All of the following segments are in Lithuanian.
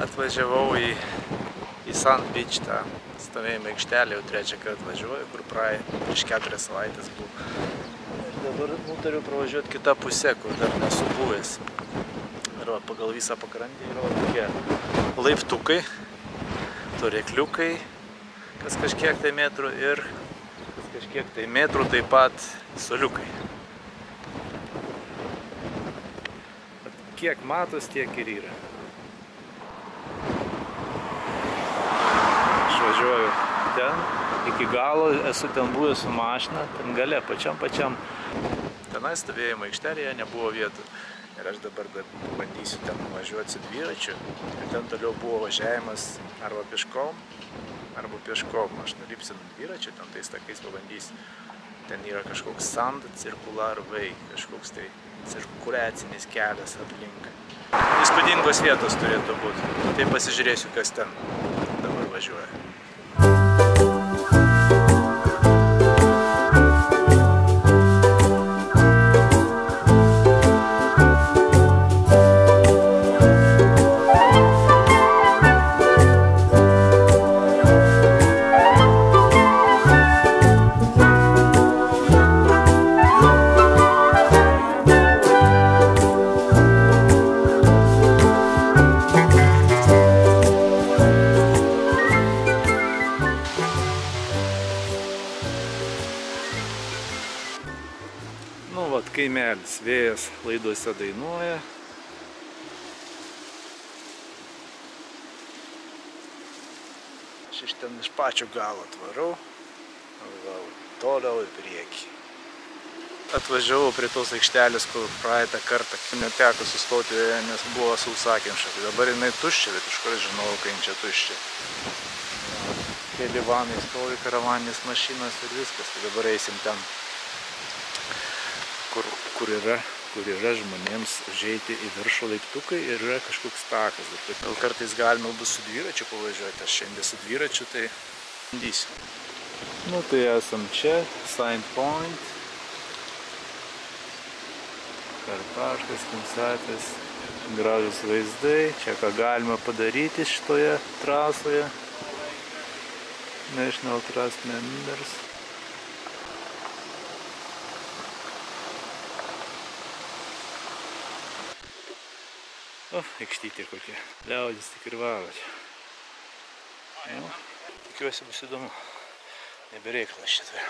Atvažiavau į Sand Beach, tą stovėjimo aikštelę, jau trečią kartą važiuoju, kur prieš 4 savaitės buvo. Ir dabar nutariu pravažiuoti kitą pusę, kur dar nesu buvęs. Ir pagal visą pakrantę yra tokie laiptukai, turėkliukai, kas kažkiek tai metrų ir kas kažkiek tai metrų taip pat soliukai. Kiek matos, tiek ir yra. Važiuoju ten, iki galo esu ten buvęs su mašina, ten gale, pačiam. Tenai stovėjimo aikštelėje nebuvo vietų. Ir aš dabar bandysiu ten važiuoti su dviračiu. Ir ten toliau buvo važiavimas arba pieškom. Aš nulipsiu dviračiu, ten tais takais pabandysiu. Ten yra kažkoks Sand Circular Way, kažkoks tai cirkuliacinis kelias aplink. Įspūdingos vietos turėtų būti. Tai pasižiūrėsiu, kas ten dabar važiuoja. Kaimelis, vėjas laiduose dainuoja. Aš iš ten iš pačio galo atvarau, toliau į priekį. Atvažiavau prie tos aikštelės, kur praeitą kartą neteko sustoti, nes buvo sausakimša. Tai dabar jinai tuščia, bet iš kur žinau, kai čia tuščia. Keli vanai stovi, karavaninės mašinos ir viskas. Tai dabar eisim ten. Kur yra žmonėms užeiti į viršų laiptukai ir yra kažkoks takas. Gal kartais galima bus su dviračiu pavažiuoti, aš šiandien su dviračiu, tai bandysiu. Nu tai esam čia, Sign Point. Karpaškas, Kinsatės, gražus vaizdai. Čia ką galima padaryti šitoje trasoje. National Trust Members. O, aikštytė kokia. Liaudis tik ir valo čia. Nu, tikiuosi bus įdomu. Nebereiklas šitą.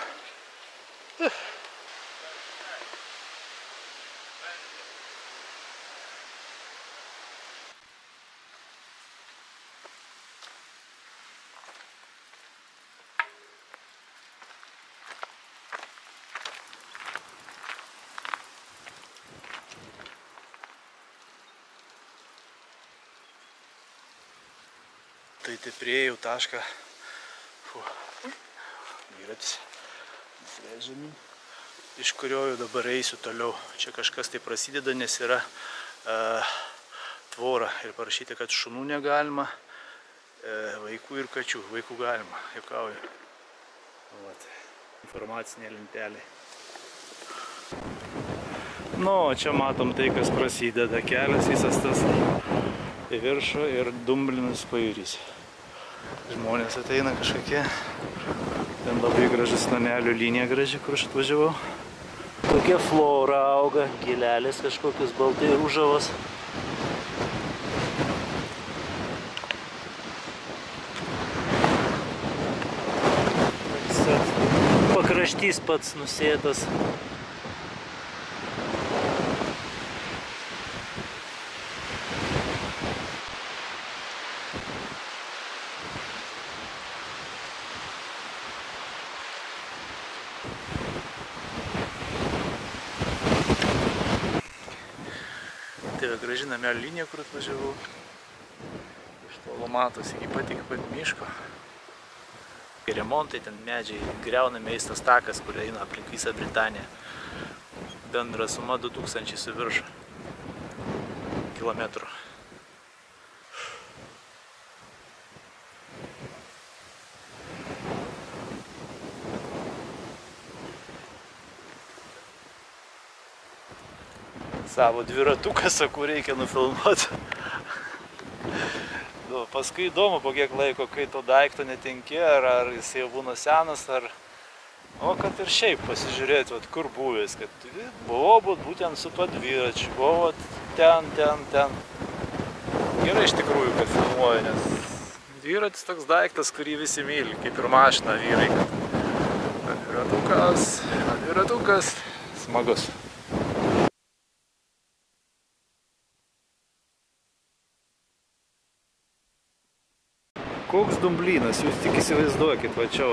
Tai priėjau tašką, dviratis, iš kurio jau dabar eisiu toliau. Čia kažkas tai prasideda, nes yra tvora ir parašyti, kad šunų negalima, vaikų ir kačių. Vaikų galima, juokauju. Vat, informacinė lentelė. Nu, čia matom tai, kas prasideda. Kelias visas tas į viršų ir Dumblinas pajūrys. Žmonės ateina kažkokie. Ten labai gražus namelių linija graži, kur aš atvažiavau. Tokia flora auga, gėlelės kažkokios, baltai rūžavos. Pakraštys pats nusėtas. Tai graži namelio linija, kur atvažiavau. Iš tolo matosi iki pat miško. Remontai, ten medžiai, griaunami eistas takas, kur eina aplink visą Britaniją. Bendra suma 2000 su virš kilometrų. Savo dviratuką, sakau, reikia nufilmuoti. paskui įdomu, po kiek laiko, kai to daikto netenki, ar jis jau būna senas, o kad ir šiaip pasižiūrėti, kur buvęs, kad buvau būtent su tuo dviračiu, buvau ten. Gerai iš tikrųjų, kad filmuoju, nes dviratis toks daiktas, kurį visi myli, kaip ir mašina vyrai. Dviratukas, smagus. Koks dumblynas, jūs tik įsivaizduokit, va čia,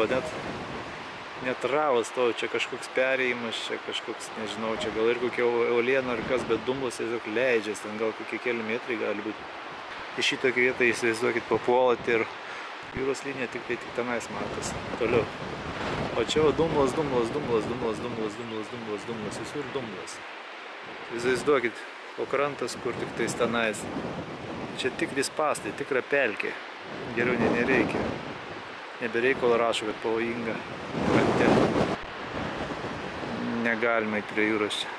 net ravas to, čia kažkoks perėjimas, čia kažkoks, nežinau, čia gal ir kokia uoliena ar kas, bet dumblas tiesiog leidžiasi, ten gal kokie keli metrai gali būti. Į šitą vietą įsivaizduokit, papuolat ir jūros linija tik tenais matos, toliau. O čia dumblas, visur dumblas. Įsivaizduokit, o krantas, kur tik tais tenais. Čia tikri spąstai, tikra pelkė. Geriau nereikia. Nebereikalo rašo, kad pavojinga krante. Negalima įti prie jūros čia.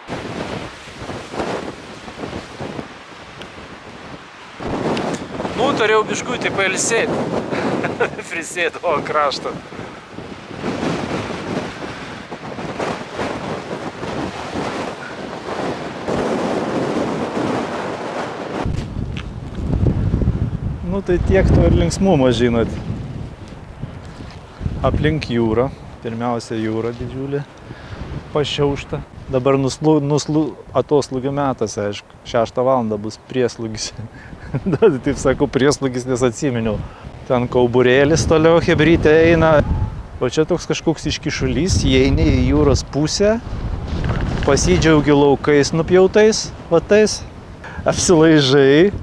Nutariau biškutį pailsėti. Prisėti, kraštą. Tai tiek to ir linksmumo, žinot. Aplink jūrą, pirmiausia jūra didžiulė, pašiaušta. Dabar atoslūgio metas, aišku, 6 valandą bus prieslūgis. Taip sakau, prieslūgis, nes atsiminiau. Ten kauburėlis toliau hebrytė eina. O čia toks kažkoks iškišulys, įeini į jūros pusę, pasidžiaugi laukais nupjautais, vatais, apsilaižai.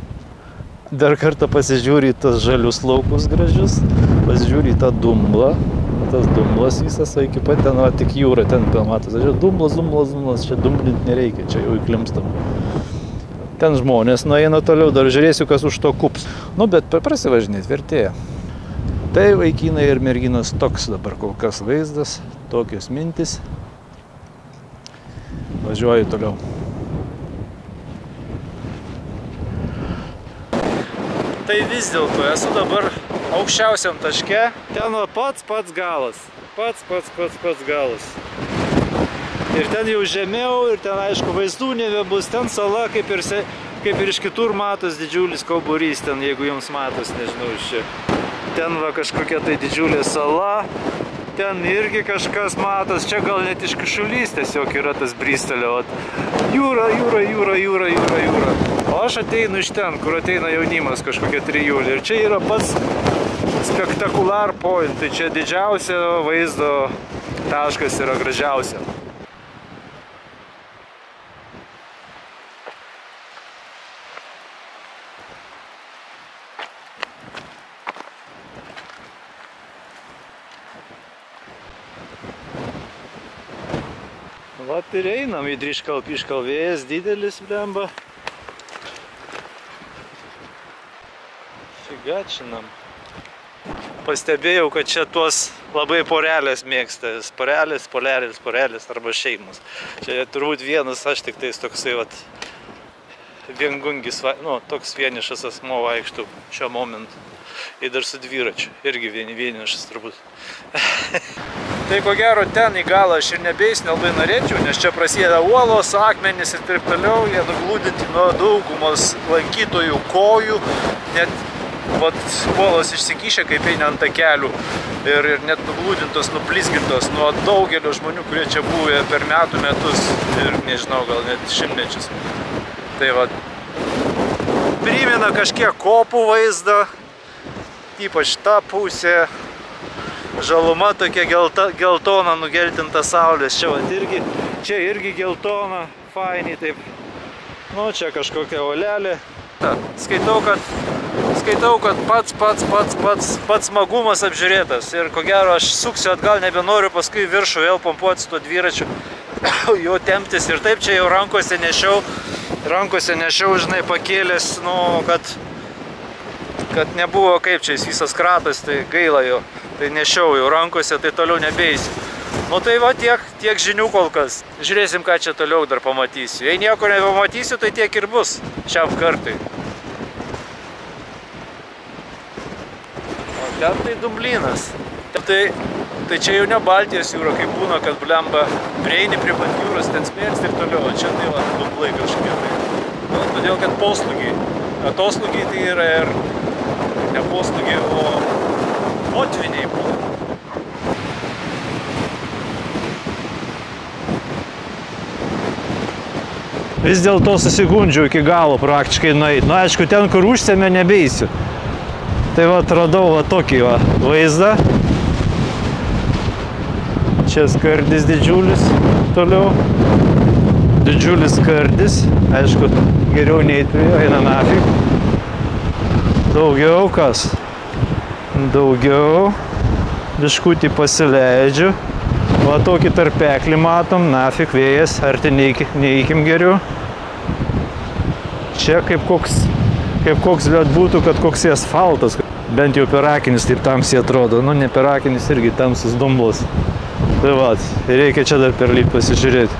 Dar kartą pasižiūri į tas žalius laukus gražius, pasižiūri į tą dumblą, tas dumblas visas, o iki pat ten, tik jūra ten matos. Dumblas, čia dumblint nereikia, čia jau įklimstam. Ten žmonės nueina toliau, dar žiūrėsiu, kas už to kups. Bet prasivažinėt, vertėja. Tai vaikinai ir merginos toks dabar kol kas vaizdas, tokios mintis. Važiuoju toliau. Tai vis dėlto esu dabar aukščiausiam taške. Ten pats galas. Pats galas. Ir ten jau žemiau, ir ten aišku vaizdų nebebus. Ten sala, kaip ir iš kitur matos didžiulis kauburys. Ten, jeigu jums matos, nežinau, iš čia. Ten va kažkokia tai didžiulė sala. Ten irgi kažkas matos. Čia gal net iškišulys tiesiog yra tas Bristalio. Jūra. O aš ateinu iš ten, kur ateina jaunimas kažkokia trijulė. Ir čia yra pats spektakular point. Tai čia didžiausia vaizdo taškas yra gražiausia. Vat ir einam į Driškal vėjas didelis, blemba. Figačinam. Pastebėjau, kad čia tuos labai porelės mėgsta. Porelės arba šeimos. Čia turbūt vienas, aš tik tais toksai viengungis, toks vienišas asmo vaikštų šio momentu. Ir dar su dviračiu. Irgi vienišas turbūt. Tai ko gero ten į galą aš ir nebeis nelabai norėčiau, nes čia prasideda uolos, akmenys ir taip toliau. Jie nuglūdinti nuo daugumos lankytojų kojų. Net uolos išsikišę, kaip eina ant takelių. Ir net nuglūdintos, nublizgintos nuo daugelio žmonių, kurie čia buvę per metus. Ir nežinau, gal net šimtmečius. Tai primena kažkiek kopų vaizdą. Ypač ta pusė, žaluma tokia geltona, nugeltinta saulės. Čia irgi geltona, fainiai taip. Čia kažkokia uolelė. Skaitau, kad pats smagumas apžiūrėtas. Ir ko gero aš suksiu atgal, nebenoriu paskui viršų vėl pompuoti su tuo dviračiu. Jo temptis ir taip čia jau rankose nešiau, žinai, pakėlęs, kad nebuvo kaip čia, jis visas kratas, tai gaila jo, tai nešiau jau rankose, tai toliau nebeisiu. Tai tiek žinių kol kas. Žiūrėsim, ką čia toliau dar pamatysiu. Jei nieko nebematysiu, tai tiek ir bus šiam kartui. Ten tai Dublinas. Tai čia jau ne Baltijos jūra, kaip būna, kad blemba prieini prie pat jūros, ten smėlis ir toliau, o čia tai va, dumblai kažkokie tai. Nu, todėl, kad poslugiai. Atoslūgiai tai yra ir ne poslugiai, o potviniai būna. Vis dėlto susigundžiau iki galo praktiškai nueit. Nu, aišku, ten, kur užsiemė, nebeisiu. Tai va, radau va tokį va vaizdą. Čia skardis didžiulis toliau. Didžiulis skardis. Aišku, geriau neįt prie jo, eina nafig. Daugiau kas? Daugiau. Biškutį pasileidžiu. Va tokį tarpeklį matom, nafig vėjas, arti neįkim geriau. Čia kaip koks liet būtų, kad koks asfaltas. Bent jau pirakinis taip tamsiai atrodo. Nu, ne pirakinis irgi tamsus dumblas. Tai va, reikia čia dar perlyt pasižiūrėti.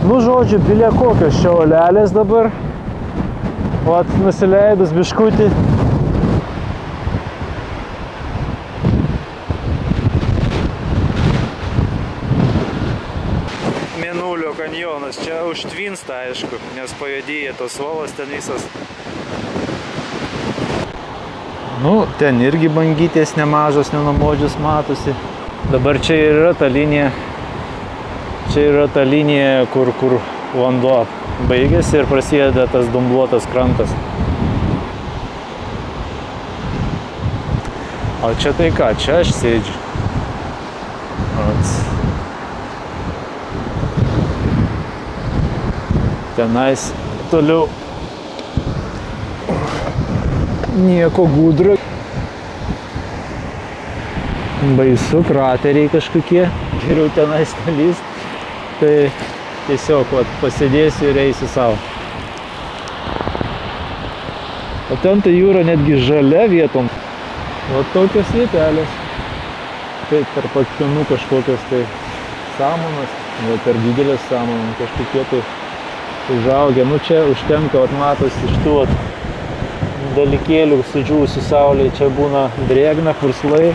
Nu, žodžiu, bilė kokios čia olelės dabar. Vat, nusileidus biškutį. Mėnulio kanjonas. Čia užtvinsta, aišku, nes pajudėja tos uolos ten visas. Nu, ten irgi bangytės nemažos, nenumodžius matosi. Dabar čia yra ta linija. Čia yra ta linija, kur vanduo baigėsi ir prasideda tas dumbluotas krantas. O čia tai ką? Čia aš sėdžiu. Tenais toliau nieko gudro. Baisu, krateriai kažkokie. Geriau tenais nelyst. Tai tiesiog vat, pasėdėsiu ir eisiu savo. O ten tai jūra netgi žalia vietom. O tokios vietelės. Tai tarp akmenų kažkokios tai samonas. Ne per didelės samonas. Kažkokie tai užaugę. Nu čia užtenka, vat, matos iš tų vat, dalykėlių sudžiūvusių saulėje. Čia būna drėgna, purslai.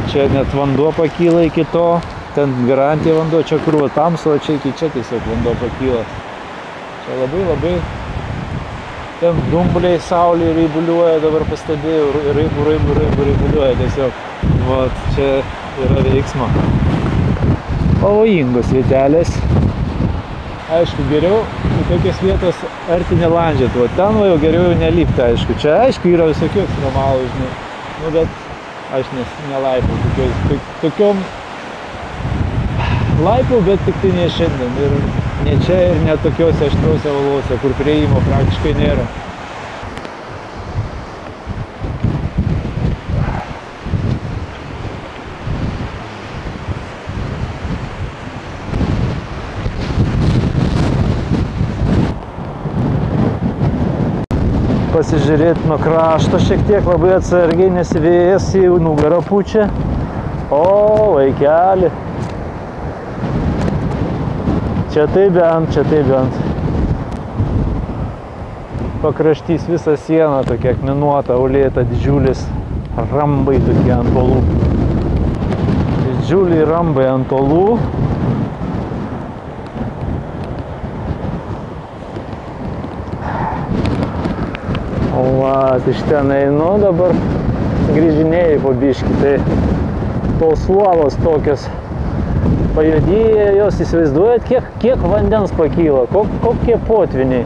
Čia net vanduo pakyla iki to. Ten garantija vanduo, čia kur va tamsu, o čia iki čia tiesiog vanduo pakyla. Čia labai ten dumbliai saulėje raibuliuoja, dabar pastebėjau, raibuliuoja tiesiog. Vat, čia yra veiksmo. Pavojingos vietelės. Aišku, geriau į tokias vietas arti nelandžiat. O ten va jau geriau jau nelipti, aišku. Čia, aišku, yra visokių ekstremalų, žinai. Nu, bet aš nelaipiau tokiom laipiau, bet tik tai ne šiandien. Ir ne čia, ir ne tokiuose aštriuose valose, kur prieimo praktiškai nėra. Pasižiūrėti nuo krašto šiek tiek labai atsargiai, nes vėjas į nugarą pučia. O, vaikeli. Čia tai bent. Pakraštys visą sieną tokia akmenuota, uolėta, didžiulis rambai tokie ant uolų. Didžiuliai rambai ant uolų. O, iš ten einu, dabar grįžinėjai po biškį, tai tos uolos tokios pajudėja, jos įsivaizduojat, kiek vandens pakyla, kokie potviniai,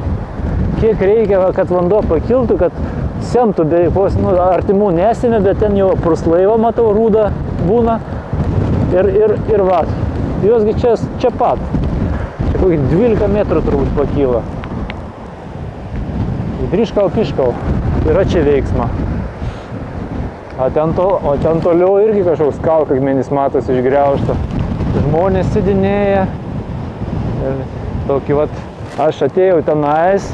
kiek reikia, kad vanduo pakiltų, kad semtų beveik, nu, artimų nesemė, bet ten jau purslaiva, matau, rūda būna ir va, josgi čia pat, čia kokį 12 metrų turbūt pakyla. Driškau-piškau, yra čia veiksma. O ten toliau irgi kažkoks kalkakmenis matos išgriaužta. Žmonės sėdinėja. Ir tokį vat, aš atėjau tenais,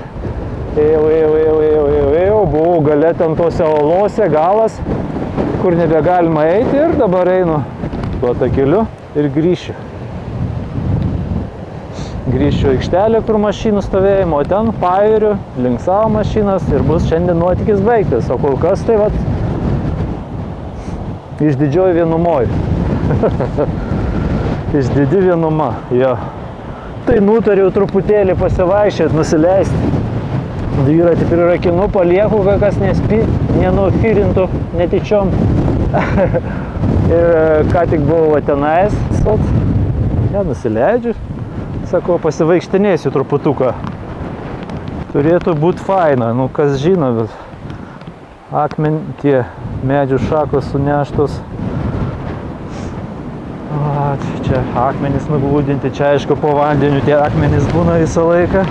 ėjau, buvau gale ten tose olose, galas, kur nebegalima eiti ir dabar einu tuo takeliu ir grįšiu. grįžčiau aikštelę, kur mašinų stovėjimo, o ten pajūriu, link savo mašinas ir bus šiandien nuotykis baigtas. O kol kas tai vat išdidžioji vienumoj. Išdidi vienuma, jo. Tai nutariau truputėlį pasivaikščioti, nusileisti. Dviratį prirakinu, palieku, kas nenufirintų netyčiom. Ir ką tik buvau tenais, nusileidžiu. Sakau, pasivaikštinėsiu truputuką. Turėtų būti faina, nu kas žino, bet tie medžių šakos suneštos. Čia akmenys nuglūdinti, čia aišku po vandeniu tie akmenys būna visą laiką.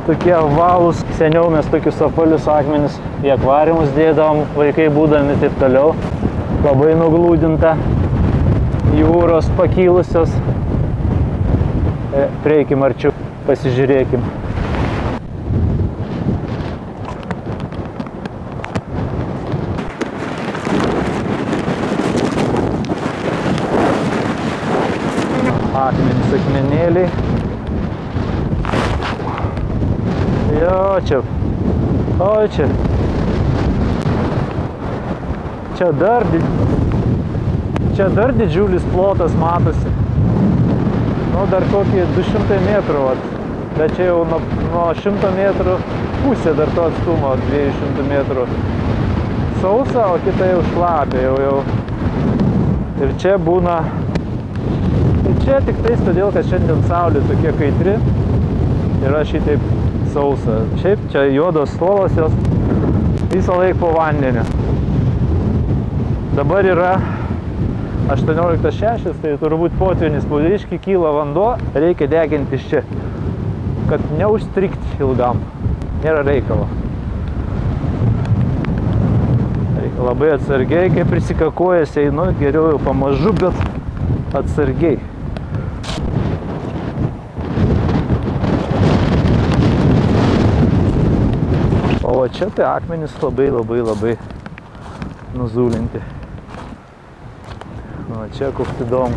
Tokie valūs. Seniau mes tokius apvalius akmenis į akvariumus dėdavom, vaikai būdami taip toliau. Labai nuglūdinta, jūros pakilusios. Prieikim arčiau, pasižiūrėkim. Akmenys, akmenėliai. Jo, čia. Oi, čia. Čia dar didžiulis plotas matosi. Nu, dar kokį 200 metrų, bet čia jau nuo 100 metrų pusė dar to atstumo, 200 metrų. Sausa, o kita jau šlapia, jau. Ir čia būna. Ir čia tik tais todėl, kad šiandien saulė tokia kaitri, yra šitaip sausa. Šiaip čia juodos uolos, jos visą laiką po vandeniu. Dabar yra 18:06, tai turbūt potvynis Pūdrišky, kyla vanduo, reikia degintis čia, kad neužstrigti ilgam. Nėra reikalo. Reikia labai atsargiai, kai prisikakojęs einu, geriau jau pamažu, bet atsargiai. O čia tai akmenys labai nuzūlinti. O čia koks įdomu.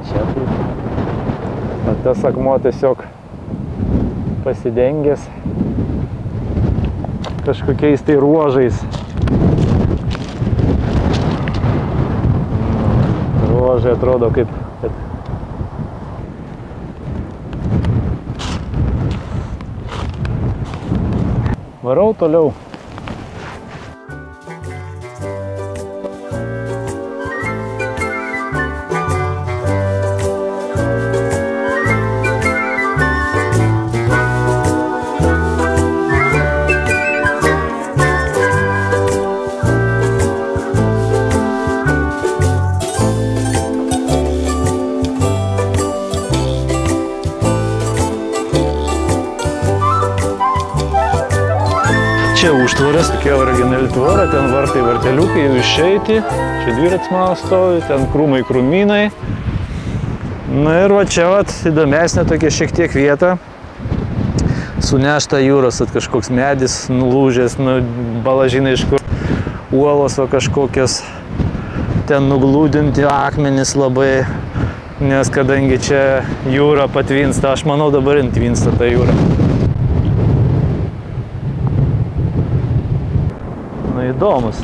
Čia taip. O tas akmuo tiesiog pasidengęs kažkokiais tai ruožais. Ruožai atrodo kaip... Varau toliau. Čia užtvaras, tokia originali tvora, ten vartai, varteliukai, jau išeiti. Čia dviratis mano stovi, ten krūmai, krūmynai. Na ir va čia vat įdomesnė tokia šiek tiek vieta. Sunešta jūros, kažkoks medis nulūžęs, balažinai iš kur uolos va kažkokios. Ten nuglūdinti akmenys labai, nes kadangi čia jūra patvinsta, aš manau dabar tvinsta ta jūra. Įdomus,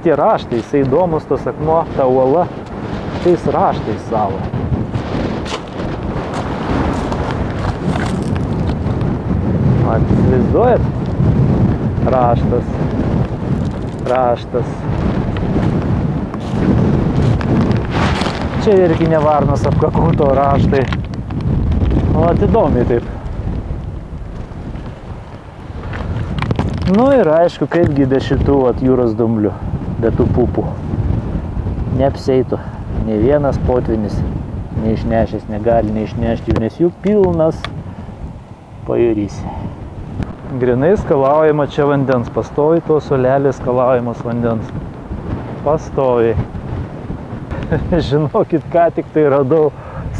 tie raštai, jisai įdomus, tas akmuo, ta uola, tais raštais savo. Įsivaizduojat? Raštas. Čia irgi ne varnos apkakuto raštai. O, įdomiai taip. Nu ir aišku, kaipgi be šitų jūros dumblių, be tų pupų. Neapseitų, ne vienas potvynis neišnešęs, negali neišnešti, nes jų pilnas pajūrys. Grinai skalaujama čia vandens, pastovi tos uolelės skalaujamas vandens. Pastovi. Žinokit, ką tik tai radau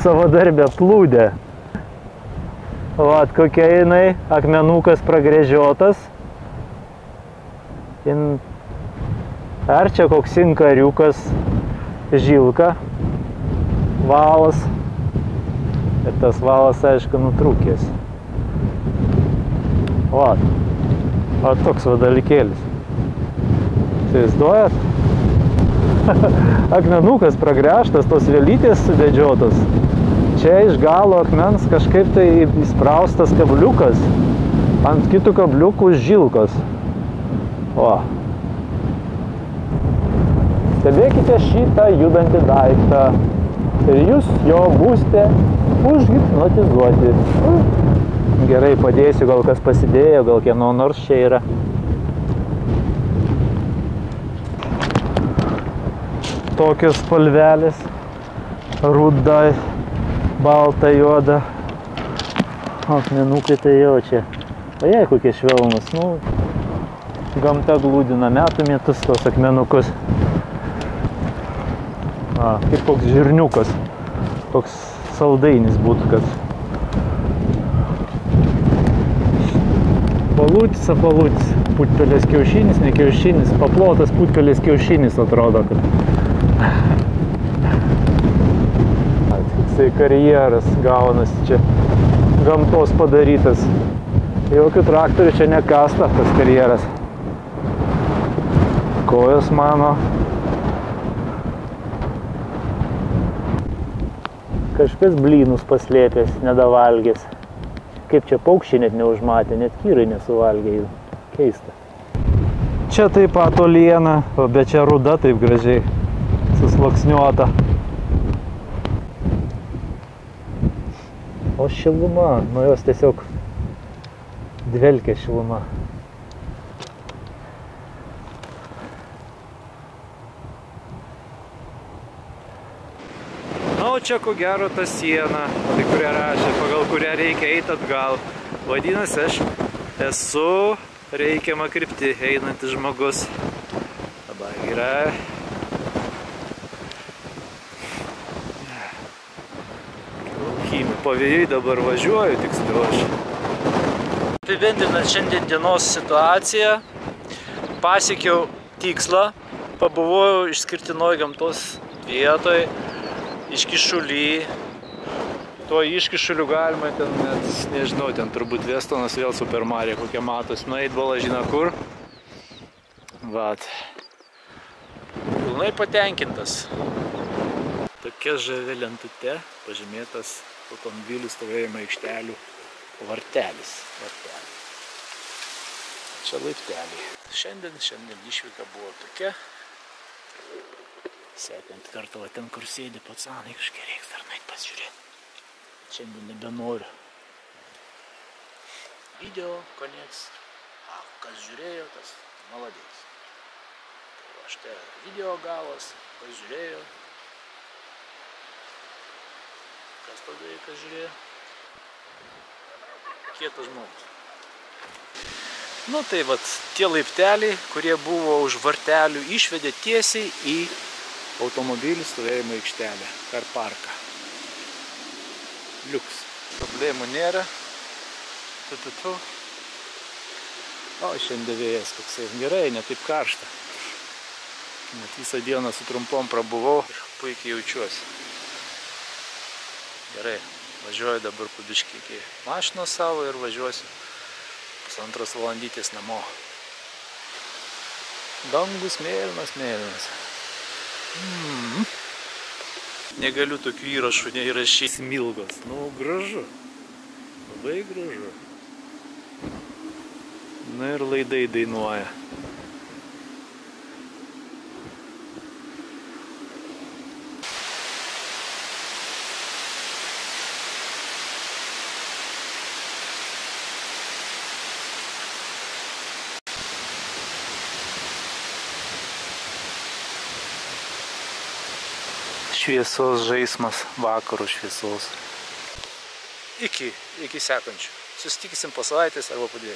savadarbę plūdę. Vat kokia jinai, akmenukas pragręžiotas. Ar čia koks inkariukas, žilka, valas, Ir tas valas, aišku, nutrūkęs. O toks va dalykėlis. Įsivaizduojat? Akmenukas pragręžtas, tos vėlytės sudėdžiotos. Čia iš galo akmens kažkaip tai įspraustas kabliukas. Ant kitų kabliukų žilkos. O. Stebėkite šitą judantį daiktą. Ir jūs jo būsite užhipnotizuoti. Gerai, padėsiu, gal kas pasidėjo, gal kieno nors čia yra. Tokios spalvelės, ruda, balta, juoda. Akmenukai tai jau čia. O jei kokie švelnus, gamta glūdina metų metus tos akmenukus. Kaip koks žirniukas, toks saldainis būtų, kad Palūtis, putpelės kiaušinis, ne kiaušinis, paplotas putpelės kiaušinis atrodo, kad. Toksai karjeras gaunasi čia, gamtos padarytas. Jokių traktorių čia nekasta tas karjeras. Kojos mano. Kažkas blynus paslėpęs, nedavalgęs. Kaip čia paukščiai net neužmatė, net kyrai nesuvalgė jų. Keista. Čia taip pat uoliena, bet čia ruda taip gražiai susluoksniuota. O šiluma, nuo jos tiesiog dvelkia šiluma. O čia ko gero ta siena, tai kurią rašė, pagal kurią reikia eiti atgal. Vadinasi, aš esu reikiamą kryptį einantis žmogus. Dabar yra. Laukymį pavėjai dabar važiuoju, tiksliau aš. Apibendrinant šiandien dienos situaciją, pasiekiau tikslą, pabuvojau išskirtinoj gamtos vietoj. Iškišuly, tuo iškišuliu galima ten net, nežinau, ten turbūt Vestonas vėl supermarė kokia matos, nueit balažina kur. Vat. Pilnai patenkintas. Tokia žavia lentute pažymėtas automobilių stovėjimo aikštelių vartelis. Čia laipteliai. Šiandien išvyka buvo tokia. Sekant kartą, va ten, kur sėdi pacanai, kažkiek reiks dar nueit pasižiūrėti. Šiandien nebenoriu. Video konец. Kas žiūrėjo, tas maladės. O štai video galas, kas žiūrėjo. Kas tada, kas žiūrėjo? Kietas žmogus. Nu tai vat, tie laipteliai, kurie buvo už vartelių, išvedė tiesiai į automobilių stovėjimo aikštelę, car parką. Liuks. Problemų nėra. O, šiandien vėjas koksai. Gerai, ne taip karšta. Net visą dieną su trumpom prabuvau ir puikiai jaučiuosi. Gerai, važiuoju dabar pubiškai iki mašinos savo ir važiuosiu 1,5 valandytės namo. Dangus mėlynas. Negaliu tokių įrašų neįrašyti. Smilgos. Gražu. Labai gražu. Na ir laidai dainuoja. Šviesos žaismas, vakaro šviesos. Iki sekančių. Susitikysim po savaitės arba po 2.